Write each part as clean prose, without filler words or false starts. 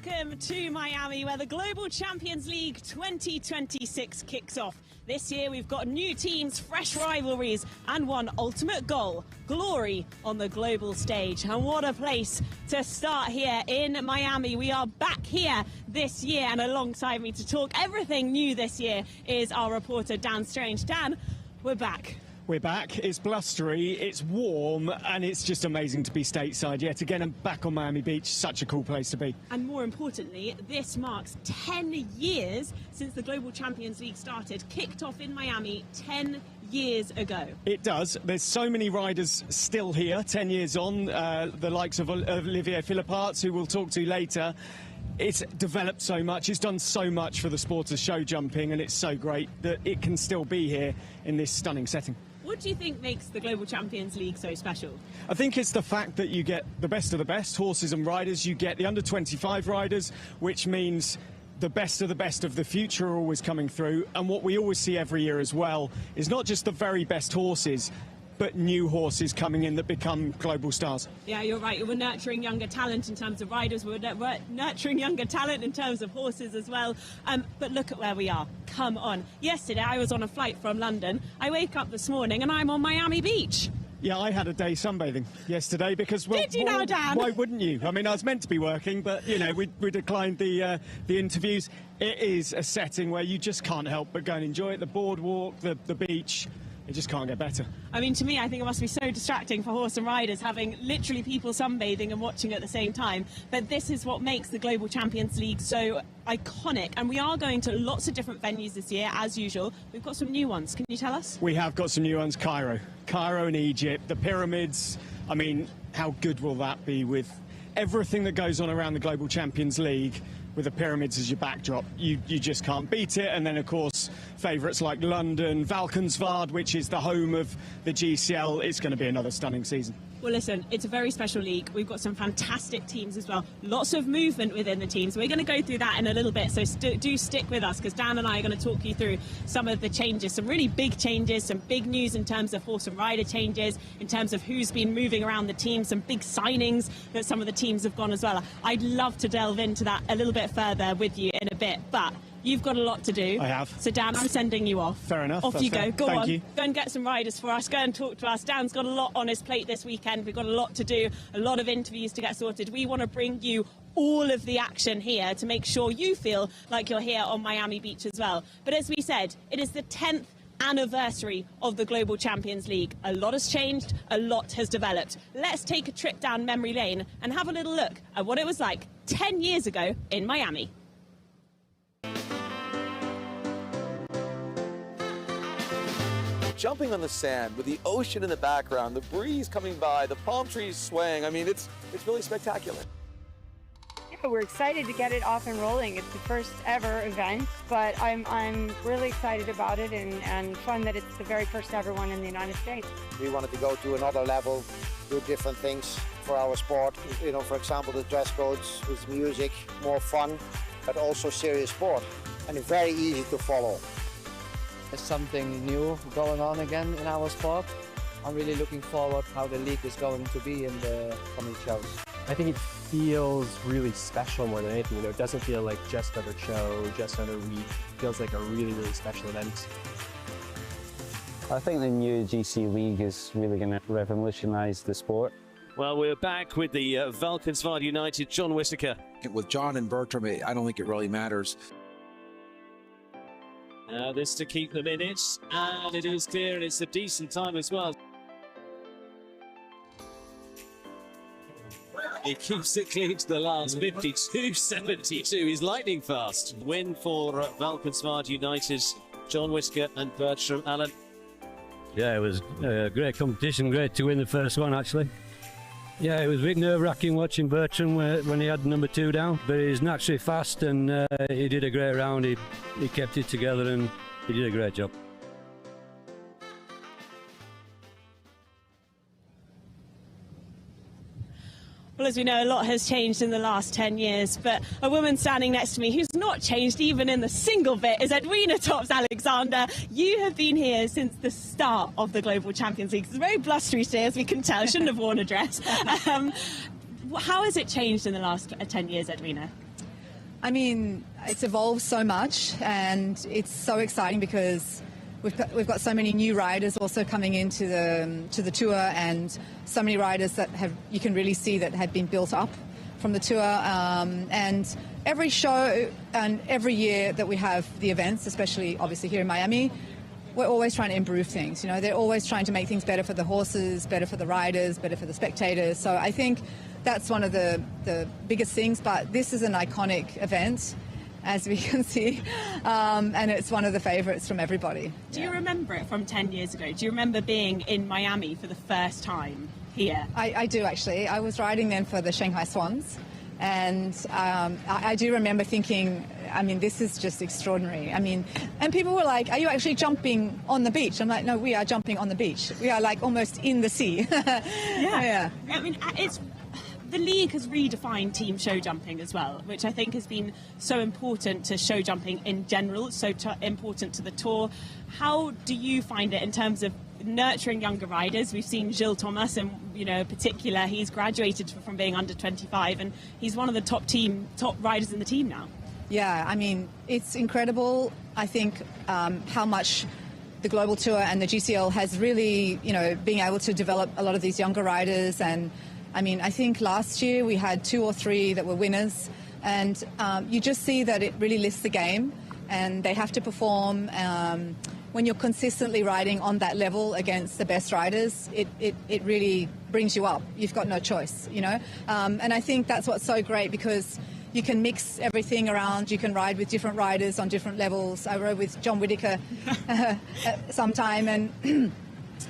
Welcome to Miami, where the Global Champions League 2026 kicks off. This year we've got new teams, fresh rivalries, and one ultimate goal: glory on the global stage. And what a place to start here in Miami. We are back here this year, and alongside me to talk everything new this year is our reporter Dan Strange. Dan, we're back. We're back. It's blustery, it's warm, and it's just amazing to be stateside yet again and back on Miami Beach. Such a cool place to be. And more importantly, this marks 10 years since the Global Champions League started, kicked off in Miami 10 years ago. It does. There's so many riders still here, 10 years on, the likes of Olivier Philippaerts, who we'll talk to later. It's developed so much, it's done so much for the sport of show jumping, and it's so great that it can still be here in this stunning setting. What do you think makes the Global Champions League so special? I think it's the fact that you get the best of the best horses and riders. You get the under-25 riders, which means the best of the future are always coming through. And what we always see every year as well is not just the very best horses, but new horses coming in that become global stars. Yeah, you're right. We're nurturing younger talent in terms of riders. We're nurturing younger talent in terms of horses as well. But look at where we are. Come on. Yesterday, I was on a flight from London. I wake up this morning and I'm on Miami Beach. Yeah, I had a day sunbathing yesterday because, well, did you now, Dan? Why wouldn't you? I mean, I was meant to be working, but, you know, we declined the interviews. It is a setting where you just can't help but go and enjoy it. The boardwalk, the beach. It just can't get better. I mean, to me, I think it must be so distracting for horse and riders having literally people sunbathing and watching at the same time. But this is what makes the Global Champions League so iconic. And we are going to lots of different venues this year, as usual. We've got some new ones. Can you tell us? We have got some new ones. Cairo and Egypt, the pyramids. I mean, how good will that be with everything that goes on around the Global Champions League? With the pyramids as your backdrop, you just can't beat it. And then, of course, favourites like London, Valkenswaard, which is the home of the GCL. It's going to be another stunning season. Well, listen, it's a very special league. We've got some fantastic teams as well. Lots of movement within the teams. We're going to go through that in a little bit, so do stick with us, because Dan and I are going to talk you through some of the changes, some really big changes, some big news in terms of horse and rider changes, in terms of who's been moving around the team, some big signings that some of the teams have gone as well. I'd love to delve into that a little bit further with you in a bit, but you've got a lot to do. I have. So, Dan, I'm sending you off. Fair enough. Off you go. Go on. Thank you. Go and get some riders for us. Go and talk to us. Dan's got a lot on his plate this weekend. We've got a lot to do, a lot of interviews to get sorted. We want to bring you all of the action here to make sure you feel like you're here on Miami Beach as well. But as we said, it is the 10th anniversary of the Global Champions League. A lot has changed, a lot has developed. Let's take a trip down memory lane and have a little look at what it was like 10 years ago in Miami. Jumping on the sand with the ocean in the background, the breeze coming by, the palm trees swaying. I mean, it's really spectacular. Yeah, we're excited to get it off and rolling. It's the first ever event, but I'm really excited about it and fun that it's the very first ever one in the United States. We wanted to go to another level, do different things for our sport. You know, for example, the dress codes with music, more fun, but also serious sport, and very easy to follow. There's something new going on again in our sport. I'm really looking forward how the league is going to be in the coming shows. I think it feels really special more than anything. You know, it doesn't feel like just another show, just another week. It feels like a really, really special event. I think the new GC League is really going to revolutionise the sport. Well, we're back with the Valkenswaard United, John Whittaker. With John and Bertram, I don't think it really matters. This to keep them in it, and it is clear, and it's a decent time as well. He keeps it clean to the last, 52.72. He's lightning fast. Win for Valkenswaard United, John Whittaker and Bertram Allen. Yeah, it was a great competition, great to win the first one actually. Yeah, it was a bit nerve-wracking watching Bertram when he had number 2 down, but he's naturally fast and he did a great round. He kept it together and he did a great job. Well, as we know, a lot has changed in the last 10 years, but a woman standing next to me who's not changed even in the single bit is Edwina Tops-Alexander. You have been here since the start of the Global Champions League. It's very blustery today, as we can tell. I shouldn't have worn a dress. How has it changed in the last 10 years, Edwina? I mean, it's evolved so much, and it's so exciting because we've got so many new riders also coming into the tour, and so many riders that you can really see that have been built up from the tour. And every show and every year that we have the events, especially obviously here in Miami, we're always trying to improve things. You know, they're always trying to make things better for the horses, better for the riders, better for the spectators. So I think that's one of the biggest things. But this is an iconic event, as we can see, and it's one of the favourites from everybody. Do you remember it from 10 years ago? Do you remember being in Miami for the first time here? I do, actually. I was riding then for the Shanghai Swans, and I do remember thinking, I mean, this is just extraordinary. I mean, and people were like, are you actually jumping on the beach? I'm like, no, we are jumping on the beach. We are like almost in the sea. Yeah. I mean, the league has redefined team show jumping as well, which I think has been so important to show jumping in general, so important to the tour. How do you find it in terms of nurturing younger riders? We've seen Gilles Thomas, and in particular, he's graduated from being under 25, and he's one of the top riders in the team now. Yeah, I mean, it's incredible. I think how much the Global Tour and the GCL has really, being able to develop a lot of these younger riders. And I mean, I think last year we had 2 or 3 that were winners, and you just see that it really lifts the game, and they have to perform. When you're consistently riding on that level against the best riders, it really brings you up. You've got no choice, And I think that's what's so great, because you can mix everything around. You can ride with different riders on different levels. I rode with John Whittaker sometime, and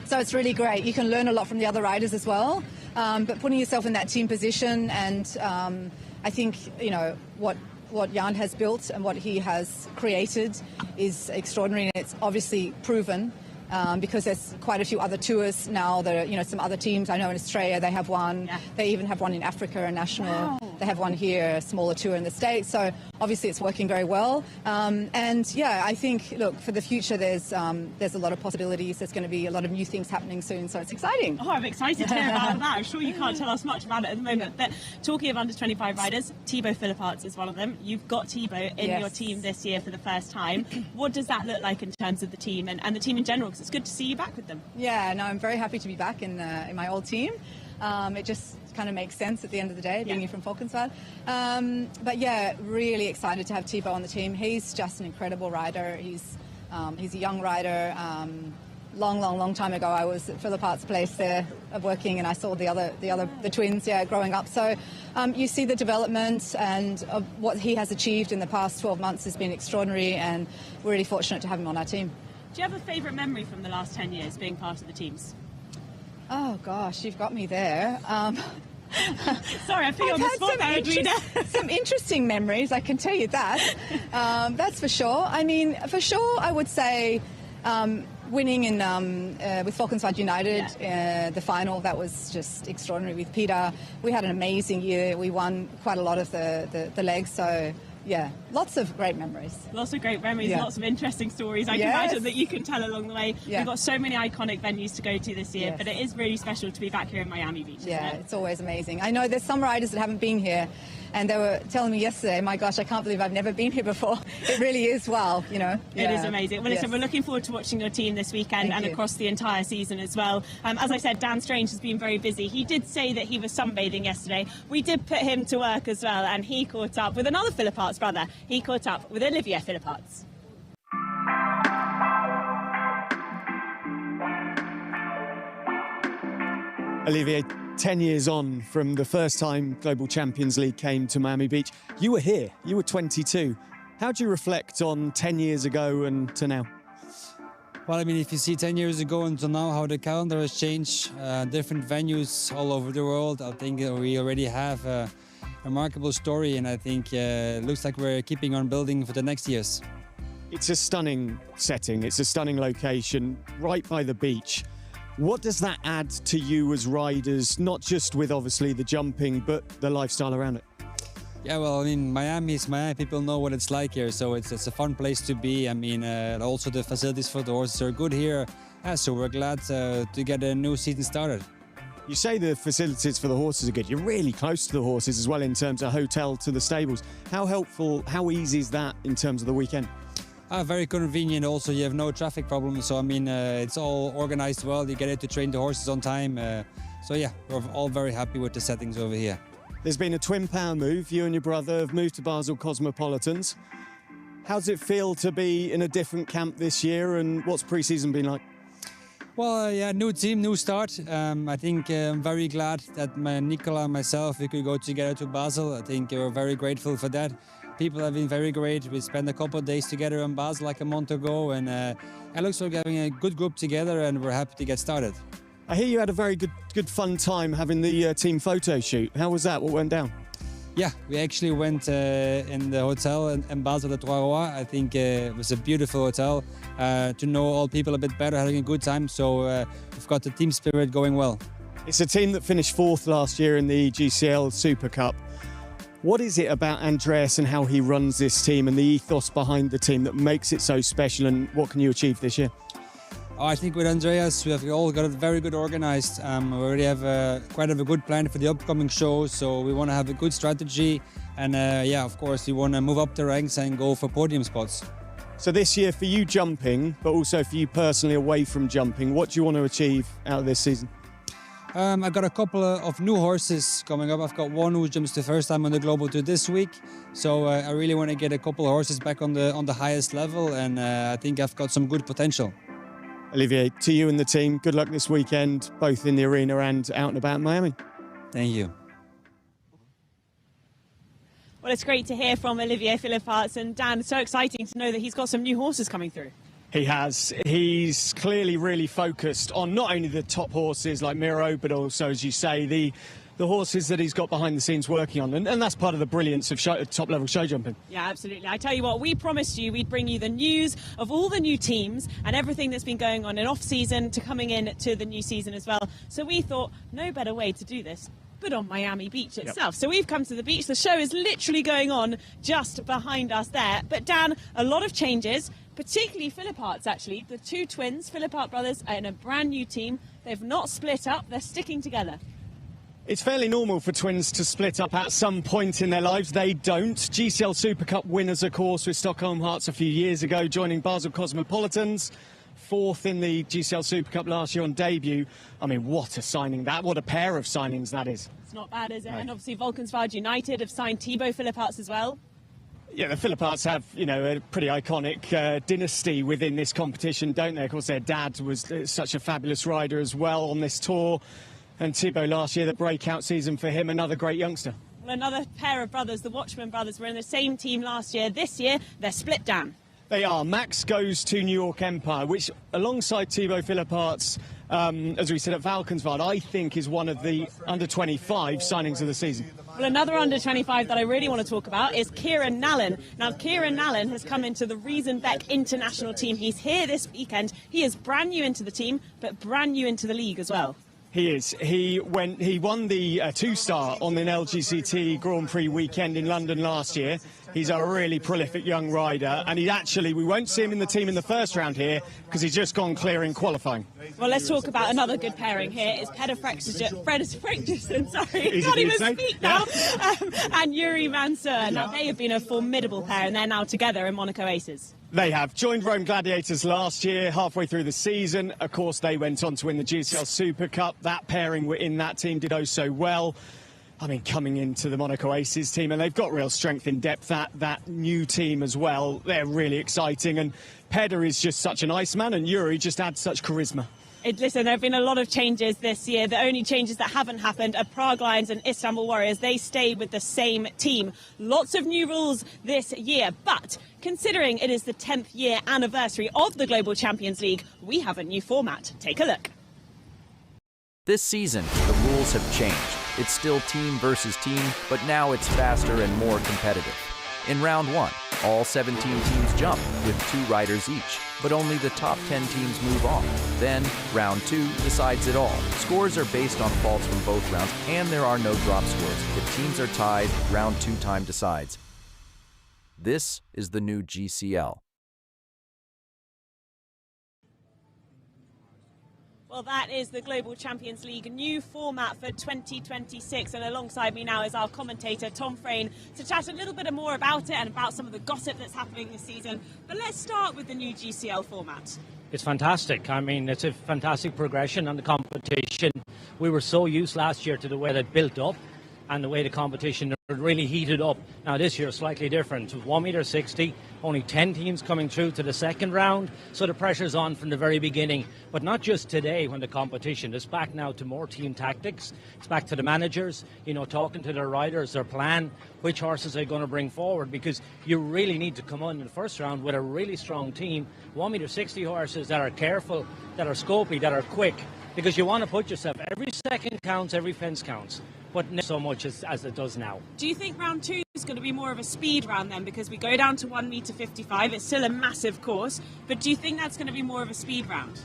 so it's really great. You can learn a lot from the other riders as well. But putting yourself in that team position, and I think, what Jan has built and what he has created is extraordinary, and it's obviously proven. Because there's quite a few other tours now. There are, some other teams. I know in Australia they have one. Yeah. They even have one in Africa, a national. Wow. They have one here, a smaller tour in the States. So obviously it's working very well. And yeah, I think, look, for the future, there's a lot of possibilities. There's going to be a lot of new things happening soon. So it's exciting. Oh, I'm excited to hear about that. I'm sure you can't tell us much about it at the moment. Yeah. But talking of under 25 riders, Olivier Philippaerts is one of them. You've got Thibaut in your team this year for the first time. What does that look like in terms of the team and the team in general? Because it's good to see you back with them. Yeah, no, I'm very happy to be back in my old team. It just kind of makes sense at the end of the day, being from Valkenswaard. But yeah, really excited to have Thibaut on the team. He's just an incredible rider. He's a young rider. Long time ago, I was at Philippaerts' place there working, and I saw the twins, growing up. So you see the development, and what he has achieved in the past 12 months has been extraordinary, and we're really fortunate to have him on our team. Do you have a favourite memory from the last 10 years being part of the teams? Oh gosh, you've got me there. Sorry, I feel on the spot there, Edwina. Some interesting memories, I can tell you that. That's for sure. I mean, for sure, I would say winning with Valkenswaard United, the final, that was just extraordinary with Peter. We had an amazing year. We won quite a lot of the legs, so yeah, lots of great memories. Lots of great memories, lots of interesting stories. I can imagine that you can tell along the way. We've got so many iconic venues to go to this year, but it is really special to be back here in Miami Beach. Yeah, it's always amazing. I know there's some riders that haven't been here, and they were telling me yesterday, my gosh, I can't believe I've never been here before. It really is wow, It is amazing. Well, listen, we're looking forward to watching your team this weekend and across the entire season as well. As I said, Dan Strange has been very busy. He did say that he was sunbathing yesterday. We did put him to work as well, and he caught up with another Philippaerts brother. He caught up with Olivier Philippaerts. Olivier, 10 years on from the first time Global Champions League came to Miami Beach, you were here, you were 22. How do you reflect on 10 years ago and to now? Well, I mean, if you see 10 years ago and to now, how the calendar has changed, different venues all over the world, I think we already have a remarkable story, and I think it looks like we're keeping on building for the next years. It's a stunning setting, it's a stunning location, right by the beach. What does that add to you as riders, not just with obviously the jumping, but the lifestyle around it? Yeah, well, I mean, Miami is Miami. People know what it's like here, so it's a fun place to be. I mean, also the facilities for the horses are good here. So we're glad to get a new season started. You say the facilities for the horses are good. You're really close to the horses as well in terms of hotel to the stables. How helpful, how easy is that in terms of the weekend? Very convenient. Also, you have no traffic problems. So, I mean, it's all organized well. You get it to train the horses on time. So, yeah, we're all very happy with the settings over here. There's been a twin power move. You and your brother have moved to Basel Cosmopolitans. How does it feel to be in a different camp this year, and what's pre-season been like? Well, yeah, new team, new start. I think I'm very glad that Nicola and myself, we could go together to Basel. I think we're very grateful for that. People have been very great. We spent a couple of days together in Basel like a month ago, and it looks like we're having a good group together, and we're happy to get started. I hear you had a very good fun time having the team photo shoot. How was that? What went down? Yeah, we actually went in the hotel in Basel de Trois Rois. I think it was a beautiful hotel. To know all people a bit better, having a good time. So we've got the team spirit going well. It's a team that finished 4th last year in the GCL Super Cup. What is it about Andreas and how he runs this team and the ethos behind the team that makes it so special, and what can you achieve this year? I think with Andreas, we have all got it very good organized. We already have quite a good plan for the upcoming shows, so we want to have a good strategy. And yeah, of course, we want to move up the ranks and go for podium spots. So this year for you jumping, but also for you personally away from jumping, what do you want to achieve out of this season? I've got a couple of new horses coming up. I've got one who jumps the first time on the Global Tour this week. So I really want to get a couple of horses back on the highest level, and I think I've got some good potential. Olivier, to you and the team, good luck this weekend, both in the arena and out and about in Miami. Thank you. Well, it's great to hear from Olivier Philippaerts, and Dan, so exciting to know that he's got some new horses coming through. He has. He's clearly really focused on not only the top horses like Miro, but also, as you say, the horses that he's got behind the scenes working on. And that's part of the brilliance of top-level show jumping. Yeah, absolutely. I tell you what, we promised you we'd bring you the news of all the new teams and everything that's been going on in off-season to coming in to the new season as well. So we thought, no better way to do this but on Miami Beach itself. Yep. So we've come to the beach. The show is literally going on just behind us there. But Dan, a lot of changes, particularly Philippaerts actually. The two twins, Philippaerts brothers, are in a brand new team. They've not split up, they're sticking together. It's fairly normal for twins to split up at some point in their lives. They don't. GCL Super Cup winners, of course, with Stockholm Hearts a few years ago, joining Basel Cosmopolitans. 4th in the GCL Super Cup last year on debut. I mean, what a signing that, what a pair of signings that is. It's not bad, is it? No. And obviously Valkenswaard United have signed Thibaut Philippaerts as well. Yeah, the Philippaerts have, you know, a pretty iconic dynasty within this competition, don't they? Of course, their dad was such a fabulous rider as well on this tour. And Thibaut last year, the breakout season for him, another great youngster. Well, another pair of brothers, the Watchman brothers, were in the same team last year. This year, they're split down. They are. Max goes to New York Empire, which, alongside Thibaut Philippaerts, as we said at Valkenswaard, I think is one of the under-25 signings of the season. Well, another under-25 that I really want to talk about is Kieran Nallen. Now, Kieran Nallen has come into the Riesenbeck international team. He's here this weekend. He is brand new into the team, but brand new into the league as well. He is. He won the two-star on the LGCT Grand Prix weekend in London last year. He's a really prolific young rider, and we won't see him in the team in the first round here because he's just gone clear in qualifying. Well, let's talk about another good pairing here. It's Peder Fredriksson, sorry, I can't even speak now, and Yuri Mansur. Now, they have been a formidable pair, and they're now together in Monaco Aces. They have joined Rome Gladiators last year, halfway through the season. Of course, they went on to win the GCL Super Cup. That pairing were in that team, did oh so well. I mean, coming into the Monaco Aces team, and they've got real strength in depth, that new team as well. They're really exciting, and Peder is just such a nice man, and Yuri just adds such charisma. Listen, there have been a lot of changes this year. The only changes that haven't happened are Prague Lions and Istanbul Warriors. They stay with the same team. Lots of new rules this year, but considering it is the 10th year anniversary of the Global Champions League, we have a new format. Take a look. This season, the rules have changed. It's still team versus team, but now it's faster and more competitive. In round 1, all 17 teams jump with 2 riders each, but only the top 10 teams move on. Then, round 2 decides it all. Scores are based on faults from both rounds, and there are no drop scores. If teams are tied, round 2 time decides. This is the new GCL. Well, that is the Global Champions League new format for 2026, and alongside me now is our commentator Tom Frayne to chat a little bit more about it and about some of the gossip that's happening this season. But let's start with the new GCL format. It's fantastic. I mean, it's a fantastic progression on the competition. We were so used last year to the way that built up and the way the competition really heated up. Now this year is slightly different. It was 1.60 metre, only 10 teams coming through to the second round, so the pressure's on from the very beginning. But not just today when the competition is back now to more team tactics. It's back to the managers, talking to their riders, their plan, which horses they're going to bring forward, because you really need to come on in the first round with a really strong team, 1.60 metre horses that are careful, that are scopy, that are quick, because you want to put yourself, every second counts, every fence counts, but not so much as it does now. Do you think round 2 is going to be more of a speed round then, because we go down to 1.55 metre, it's still a massive course, but do you think that's going to be more of a speed round?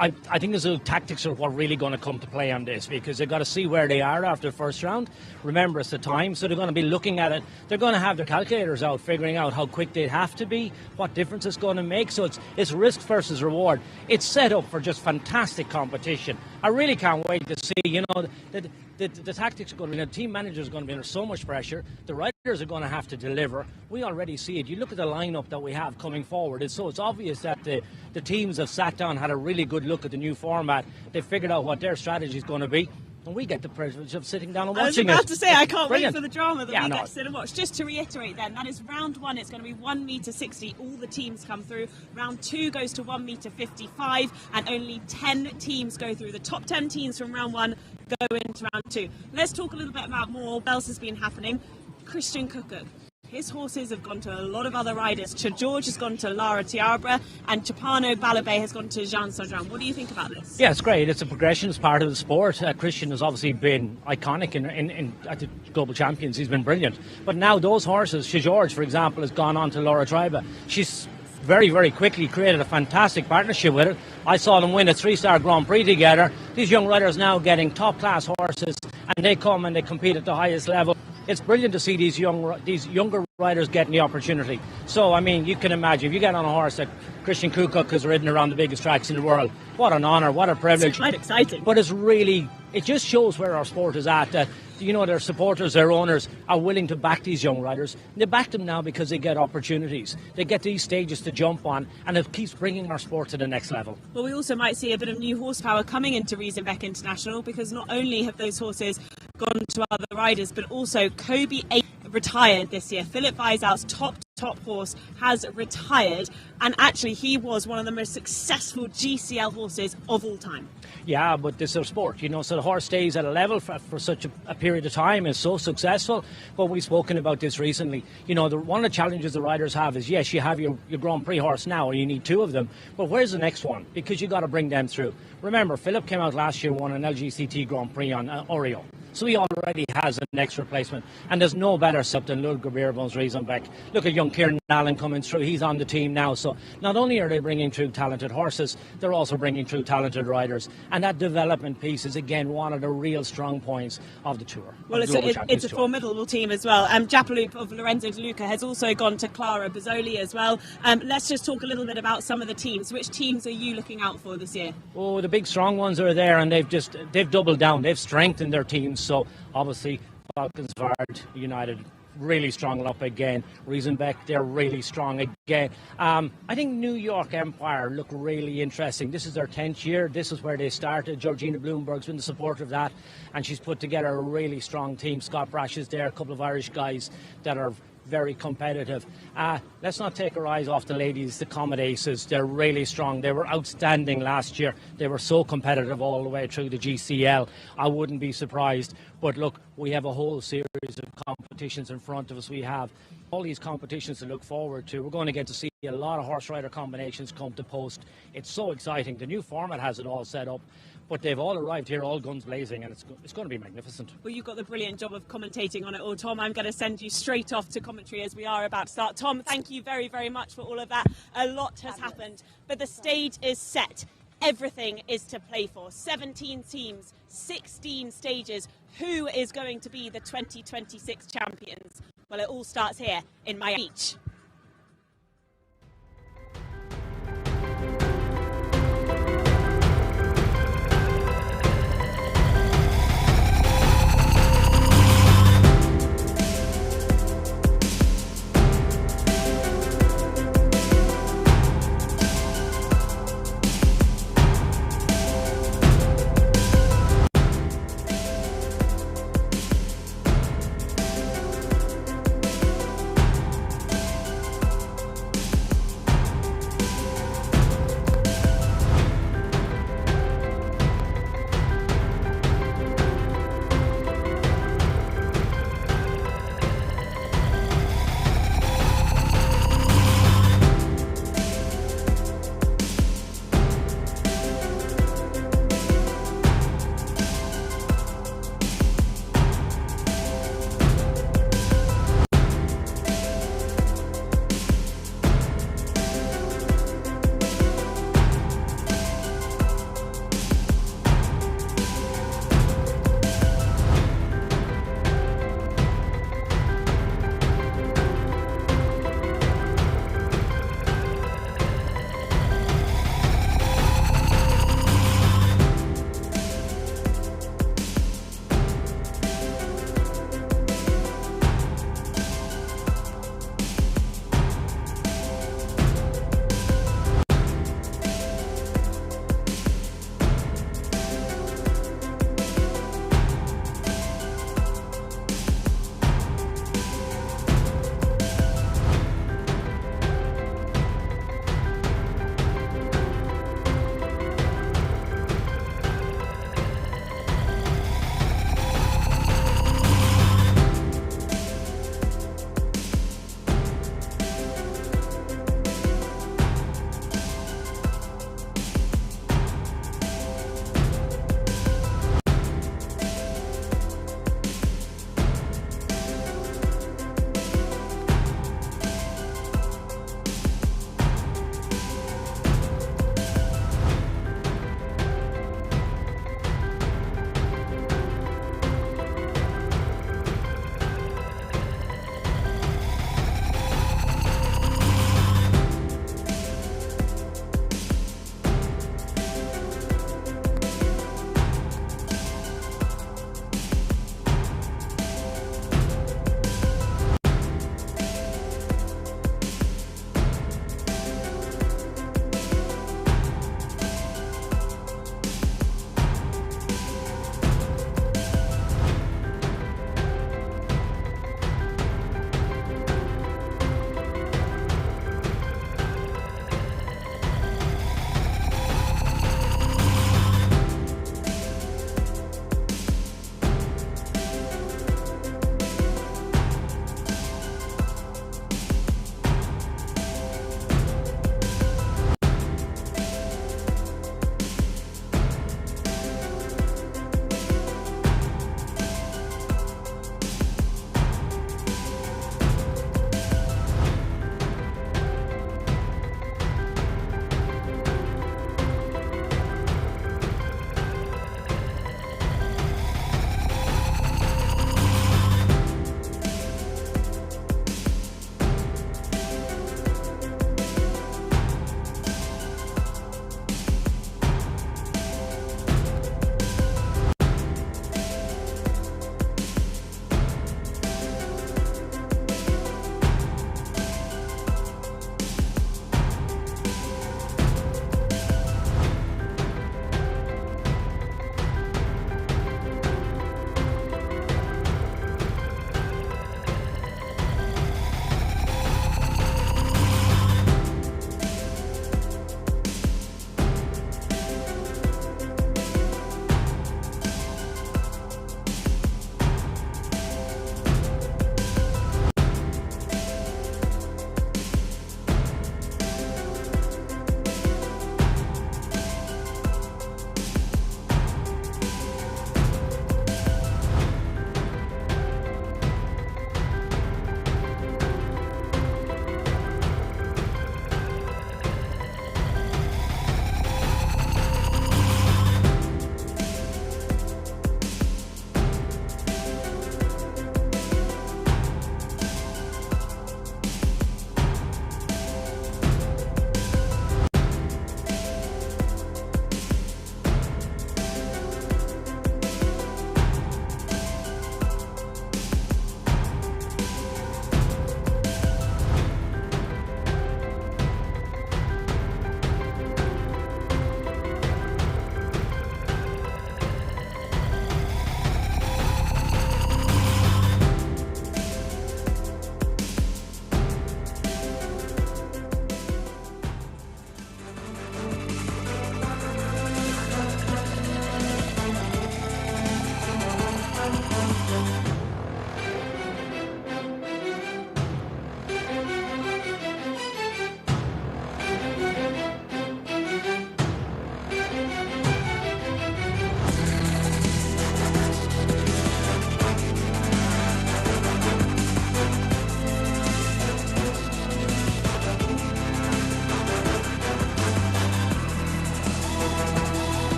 I think the tactics are what really going to come to play on this, because they've got to see where they are after the first round. Remember, it's the time, so they're going to be looking at it. They're going to have their calculators out, figuring out how quick they'd have to be, what difference it's going to make. So it's risk versus reward. It's set up for just fantastic competition. I really can't wait to see, the tactics are going to be, the team managers are going to be under so much pressure. The riders are going to have to deliver. We already see it. You look at the lineup that we have coming forward. It's obvious that the teams have sat down, had a really good look at the new format. They've figured out what their strategy is going to be. And we get the privilege of sitting down and watching it. I was about to say, I can't Brilliant. wait for the drama that we get to sit and watch. Just to reiterate then, that is round 1, it's going to be 1.60 metre, all the teams come through. Round 2 goes to 1.55 metre, and only 10 teams go through. The top 10 teams from round 1 go into round 2. Let's talk a little bit about more what else has been happening. Christian Cook. His horses have gone to a lot of other riders. George has gone to Lara Tiabra, and Chapano Balabé has gone to Jean Saudran. What do you think about this? Yeah, it's great. It's a progression. It's part of the sport. Christian has obviously been iconic at the Global Champions. He's been brilliant. But now those horses, George, for example, has gone on to Lara Tiabra. She's very, very quickly created a fantastic partnership with it. I saw them win a 3-star Grand Prix together. These young riders now getting top-class horses, and they come and they compete at the highest level. It's brilliant to see these younger riders getting the opportunity. So, I mean, you can imagine, if you get on a horse that Christian Cook has ridden around the biggest tracks in the world, what an honour, what a privilege. It's quite exciting. But it just shows where our sport is at, that, their supporters, their owners are willing to back these young riders. They back them now because they get opportunities. They get these stages to jump on, and it keeps bringing our sport to the next level. Well, we also might see a bit of new horsepower coming into Riesenbeck International, because not only have those horses gone to other riders, but also Kobe 8 retired this year. Philip Weisel's top horse has retired, and actually he was one of the most successful GCL horses of all time. Yeah, but this is a sport, so the horse stays at a level for such a period of time, is so successful. But we've spoken about this recently. One of the challenges the riders have is, yes, you have your Grand Prix horse now, and you need 2 of them, but where's the next one? Because you got to bring them through. Remember, Philip came out last year, won an LGCT Grand Prix on Oreo. So he already has a next replacement. And there's no better setup than Ludwig Bierbon's Riesenbeck. Look at young Kieran Allen coming through. He's on the team now. So not only are they bringing through talented horses, they're also bringing through talented riders. And that development piece is, again, one of the real strong points of the tour. Well, it's a formidable team as well. Japaloop of Lorenzo De Luca has also gone to Clara Bozzoli as well. Let's just talk a little bit about some of the teams. Which teams are you looking out for this year? Oh, the big strong ones are there, and they've doubled down. They've strengthened their teams. So obviously Valkenswaard United really strong up again. Riesenbeck, they're really strong again. I think New York Empire look really interesting. This is their 10th year. This is where they started. Georgina Bloomberg's been the supporter of that, and she's put together a really strong team. Scott Brash is there, a couple of Irish guys that are very competitive. Let's not take our eyes off the ladies, the Comet Aces. They're really strong. They were outstanding last year. They were so competitive all the way through the GCL. I wouldn't be surprised. But look, we have a whole series of competitions in front of us. We have all these competitions to look forward to. We're going to get to see a lot of horse rider combinations come to post. It's so exciting. The new format has it all set up. But they've all arrived here, all guns blazing, and it's going to be magnificent. Well, you've got the brilliant job of commentating on it all, Tom. I'm going to send you straight off to commentary as we are about to start. Tom, thank you very, very much for all of that. A lot has happened, but the stage is set. Everything is to play for. 17 teams, 16 stages. Who is going to be the 2026 champions? Well, it all starts here in Miami Beach.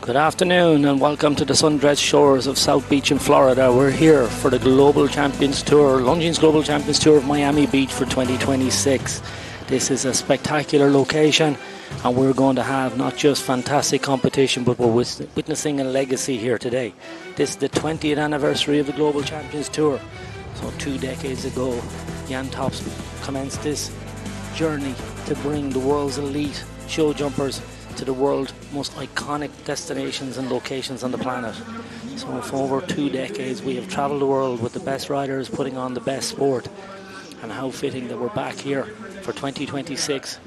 Good afternoon and welcome to the sun-drenched shores of South Beach in Florida. We're here for the Global Champions Tour, Longines Global Champions Tour of Miami Beach for 2026. This is a spectacular location and we're going to have not just fantastic competition, but we're witnessing a legacy here today. This is the 20th anniversary of the Global Champions Tour. So 2 decades ago, Jan Tops commenced this journey to bring the world's elite show jumpers to the world's most iconic destinations and locations on the planet. So for over 2 decades we have traveled the world with the best riders putting on the best sport, and how fitting that we're back here for 2026.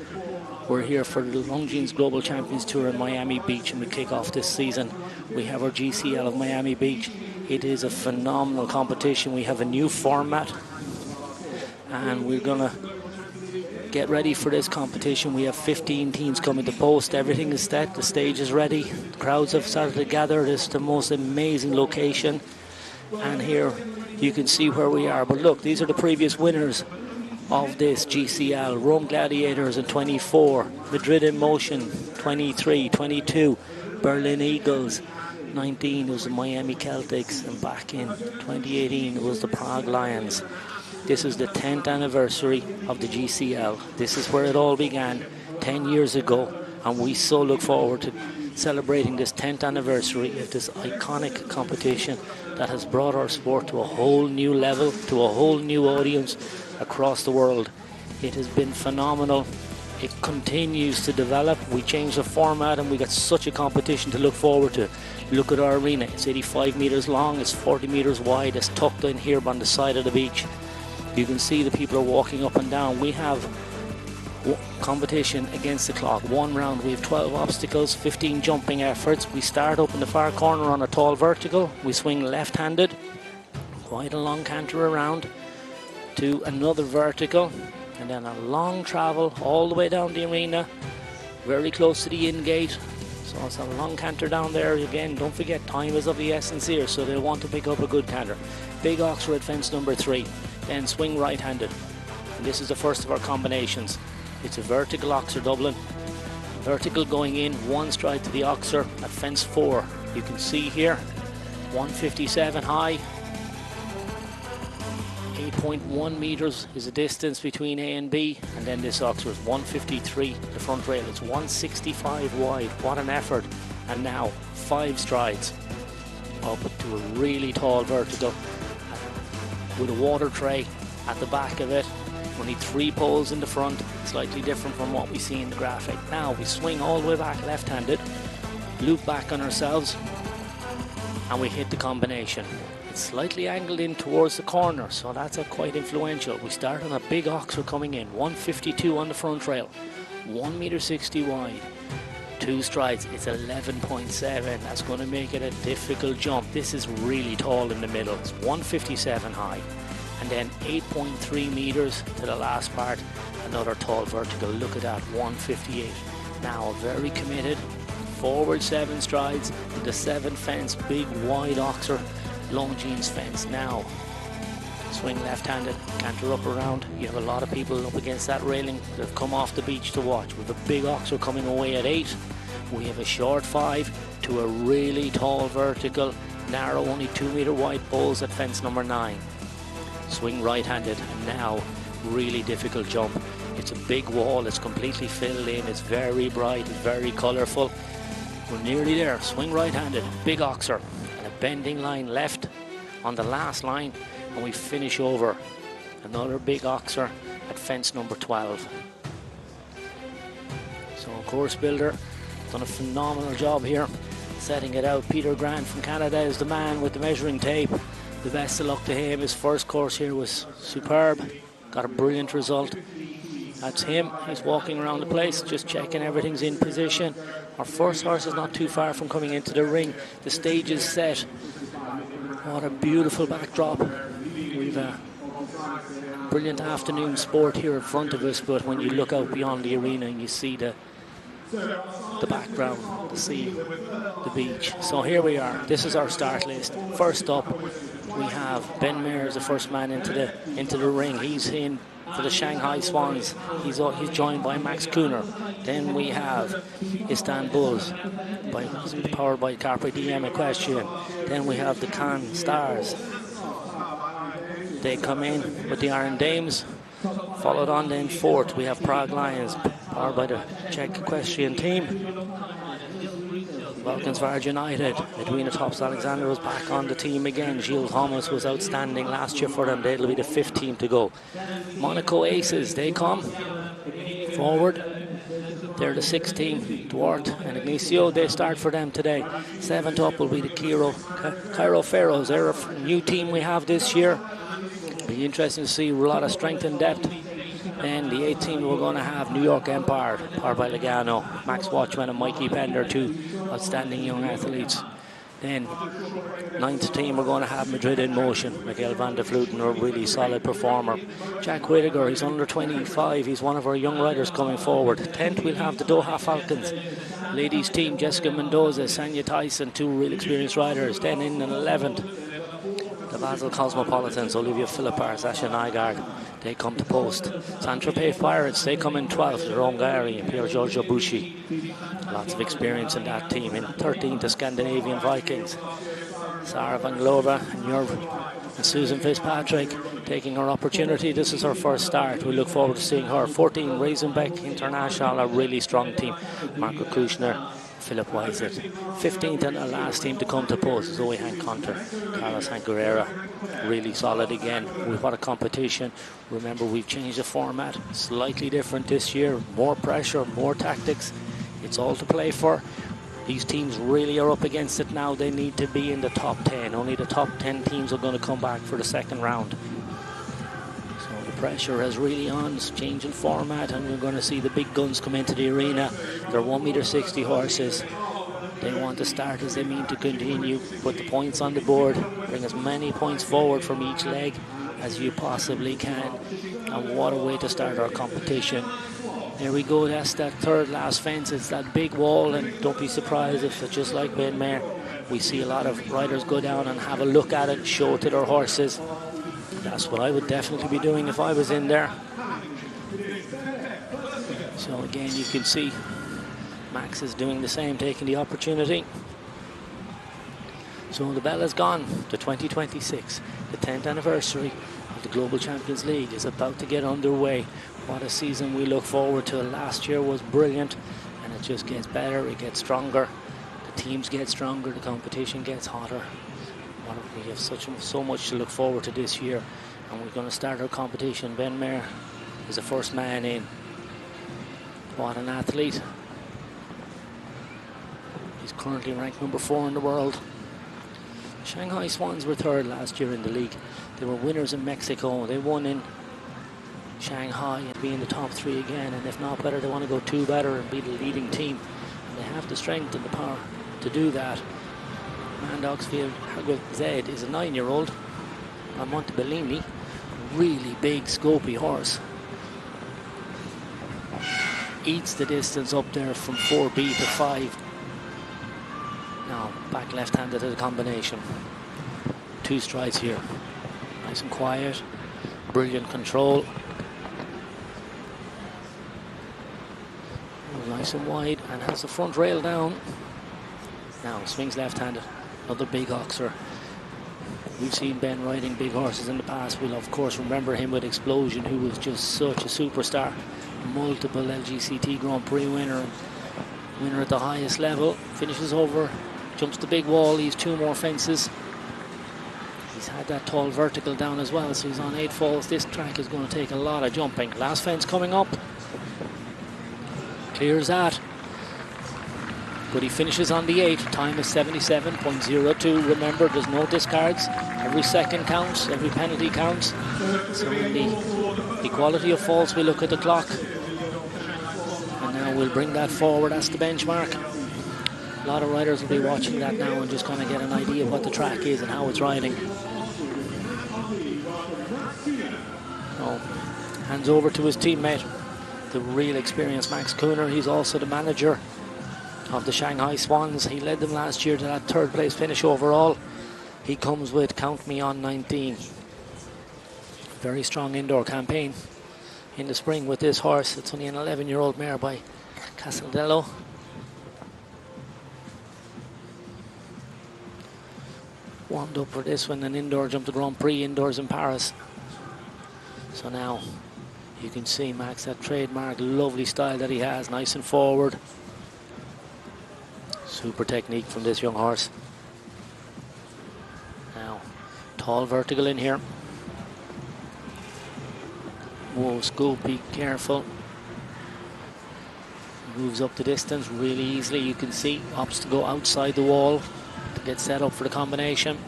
We're here for the Longines Global Champions Tour in Miami Beach, and we kick off this season. We have our GCL of Miami Beach. It is a phenomenal competition. We have a new format and we're gonna get ready for this competition. We have 15 teams coming to post. Everything is set, the stage is ready, the crowds have started to gather. This is the most amazing location, and here you can see where we are. But look, these are the previous winners of this GCL. Rome Gladiators in 24, Madrid in Motion 23, 22, Berlin Eagles 19, it was the Miami Celtics, and back in 2018 it was the Prague Lions. This is the 10th anniversary of the GCL. This is where it all began 10 years ago, and we so look forward to celebrating this 10th anniversary of this iconic competition that has brought our sport to a whole new level, to a whole new audience across the world. It has been phenomenal. It continues to develop. We changed the format and we got such a competition to look forward to. Look at our arena. It's 85 meters long, it's 40 meters wide, it's tucked in here on the side of the beach. You can see the people are walking up and down. We have competition against the clock. 1 round, we have 12 obstacles, 15 jumping efforts. We start up in the far corner on a tall vertical. We swing left-handed, quite a long canter around to another vertical, and then a long travel all the way down the arena, very close to the in gate. So it's a long canter down there. Again, don't forget, time is of the essence here, so they'll want to pick up a good canter. Big oxer at fence number 3. Then swing right-handed. And this is the first of our combinations. It's a vertical oxer Dublin. Vertical going in, 1 stride to the oxer at fence 4. You can see here, 157 high. 8.1 meters is the distance between A and B, and then this oxer is 153. The front rail is 165 wide. What an effort! And now 5 strides up to a really tall vertical with a water tray at the back of it. Only 3 poles in the front, slightly different from what we see in the graphic. Now we swing all the way back left-handed, loop back on ourselves, and we hit the combination. It's slightly angled in towards the corner, so that's quite influential. We start on a big oxer coming in, 152 on the front rail, 1 meter 60 wide, 2 strides. It's 11.7. That's going to make it a difficult jump. This is really tall in the middle. It's 157 high, and then 8.3 meters to the last part. Another tall vertical. Look at that, 158. Now very committed. Forward 7 strides to the 7 fence, big wide oxer, Longines fence. Now swing left-handed, canter up around. You have a lot of people up against that railing that have come off the beach to watch. With a big oxer coming away at 8. We have a short 5 to a really tall vertical, narrow, only 2 meter wide poles at fence number 9. Swing right-handed, and now really difficult jump. It's a big wall, it's completely filled in, it's very bright, it's very colourful. We're nearly there. Swing right-handed, big oxer, and a bending line left on the last line, and we finish over. Another big oxer at fence number 12. So course builder done a phenomenal job here setting it out. Peter Grant from Canada is the man with the measuring tape. The best of luck to him. His first course here was superb, got a brilliant result. That's him. He's walking around the place just checking everything's in position. Our first horse is not too far from coming into the ring. The stage is set. What a beautiful backdrop. We've a brilliant afternoon sport here in front of us, but when you look out beyond the arena and you see the background, the sea, the beach. So here we are. This is our start list. First up, we have Ben Mayer as the first man into the ring. He's in for the Shanghai Swans. He's joined by Max Kuhner. Then we have Istanbul, powered by Carpe Diem Equestrian. Then we have the Cannes Stars. They come in with the Iron Dames. Followed on then fourth, we have Prague Lions, powered by the Czech Equestrian team. Valkenswaard United, Edwina Tops Alexander was back on the team again. Gilles Thomas was outstanding last year for them. They'll be the 5th team to go. Monaco Aces, they come forward. They're the 6th team. Duarte and Ignacio, they start for them today. 7th up will be the Cairo Pharaohs. They're a new team we have this year. Be interesting to see a lot of strength and depth. And the 8th team we're going to have New York Empire, powered by Logano, Max Watchman and Mikey Pender, 2 outstanding young athletes. Then 9th team we're going to have Madrid in Motion, Miguel van der Vleuten, a really solid performer. Jack Whittaker, he's under 25, he's one of our young riders coming forward. 10th we'll have the Doha Falcons. Ladies team, Jessica Mendoza, Sanya Tyson, 2 real experienced riders. Then in 11th, the Basel Cosmopolitans, Olivier Philippaerts, Asha Nygaard, they come to post. Saint-Tropez Pirates, they come in 12th, Jerome Gary and Pier Giorgio Busci. Lots of experience in that team. In 13th, the Scandinavian Vikings, Sarah Vanglova and Jörg and Susan Fitzpatrick taking her opportunity. This is her first start. We look forward to seeing her. 14, Reisenbeck International, a really strong team. Marco Kushner, Philip Weisert. 15th and the last team to come to post, Zoe Hank-Hunter, Carlos Hancarera. Really solid again. What a competition. Remember, we've changed the format. Slightly different this year. More pressure, more tactics. It's all to play for. These teams really are up against it now. They need to be in the top 10. Only the top 10 teams are going to come back for the second round. So the pressure is really on. It's changing format, and we're going to see the big guns come into the arena. They're 1.60 meter horses. They want to start as they mean to continue. Put the points on the board. Bring as many points forward from each leg as you possibly can. And what a way to start our competition. There we go, that's that third last fence. It's that big wall, and don't be surprised if it's just like Ben Mayer. We see a lot of riders go down and have a look at it, show it to their horses. That's what I would definitely be doing if I was in there. So again, you can see Max is doing the same, taking the opportunity. So the bell has gone to 2026. The 10th anniversary of the Global Champions League is about to get underway. What a season we look forward to. Last year was brilliant, and it just gets better, it gets stronger. The teams get stronger, the competition gets hotter. We have so much to look forward to this year, and we're going to start our competition. Ben Mayer is the first man in. What an athlete. He's currently ranked number 4 in the world. Shanghai Swans were 3rd last year in the league. They were winners in Mexico. They won in Shanghai and be in the top 3 again, and if not better, they want to go 2 better and be the leading team, and they have the strength and the power to do that. Mandoxfield Zed is a 9-year-old on Montebellini, really big scopy horse. Eats the distance up there from 4B to 5. Now back left-handed to the combination. 2 strides here, nice and quiet, brilliant control. Nice and wide, and has the front rail down. Now swings left-handed. Another big oxer. We've seen Ben riding big horses in the past. We'll of course remember him with Explosion, who was just such a superstar. Multiple LGCT Grand Prix winner, winner at the highest level. Finishes over, jumps the big wall. He's 2 more fences. He's had that tall vertical down as well, so he's on 8 falls. This track is going to take a lot of jumping. Last fence coming up. Clears that, but he finishes on the 8. Time is 77.02. Remember, there's no discards. Every second counts, every penalty counts. So in the equality of falls, we look at the clock, and now we'll bring that forward. That's the benchmark. A lot of riders will be watching that now and just kind of get an idea of what the track is and how it's riding. So, hands over to his teammate, the real experienced Max Kuhner. He's also the manager of the Shanghai Swans. He led them last year to that 3rd place finish overall. He comes with Count Me On 19. Very strong indoor campaign in the spring with this horse. It's only an 11-year-old mare by Casaldello. Warmed up for this one, an indoor jump to Grand Prix indoors in Paris. So now you can see Max, that trademark lovely style that he has, nice and forward. Super technique from this young horse. Now, tall vertical in here. Whoa, Scoop, be careful. Moves up the distance really easily. You can see, opts to go outside the wall to get set up for the combination.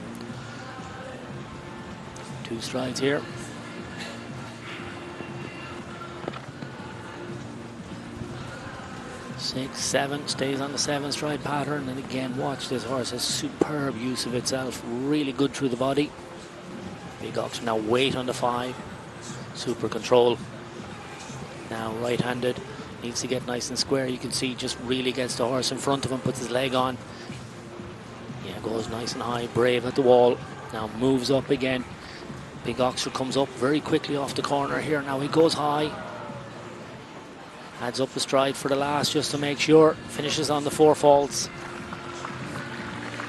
2 strides here. Six, 7, stays on the 7-stride pattern, and again, watch this horse has superb use of itself, really good through the body. Big Ox now weight on the 5, super control. Now right-handed, needs to get nice and square. You can see just really gets the horse in front of him, puts his leg on. Yeah, goes nice and high, brave at the wall. Now moves up again. Big Oxford comes up very quickly off the corner here. Now he goes high. Adds up the stride for the last just to make sure. Finishes on the 4 faults.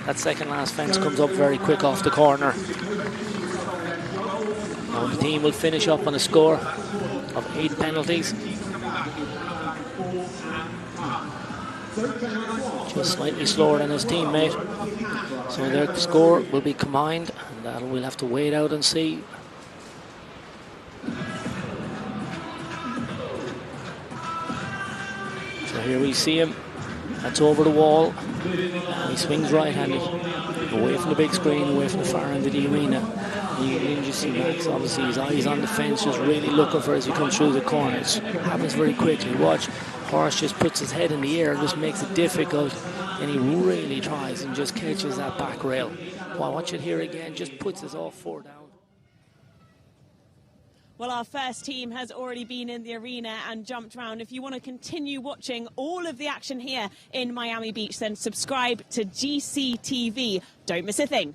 That second last fence comes up very quick off the corner. Now the team will finish up on a score of 8 penalties. Just slightly slower than his teammate. So their score will be combined, and that we'll have to wait out and see. So here we see him. That's over the wall. And he swings right-handed. Away from the big screen, away from the far end of the arena. You can just see Max, obviously his eyes on the fence, just really looking for as he comes through the corners. Happens very quickly. Watch, horse just puts his head in the air, just makes it difficult. And he really tries and just catches that back rail. Well, watch it here again, just puts his all 4 down. Well, our first team has already been in the arena and jumped around. If you want to continue watching all of the action here in Miami Beach, then subscribe to GCTV. Don't miss a thing.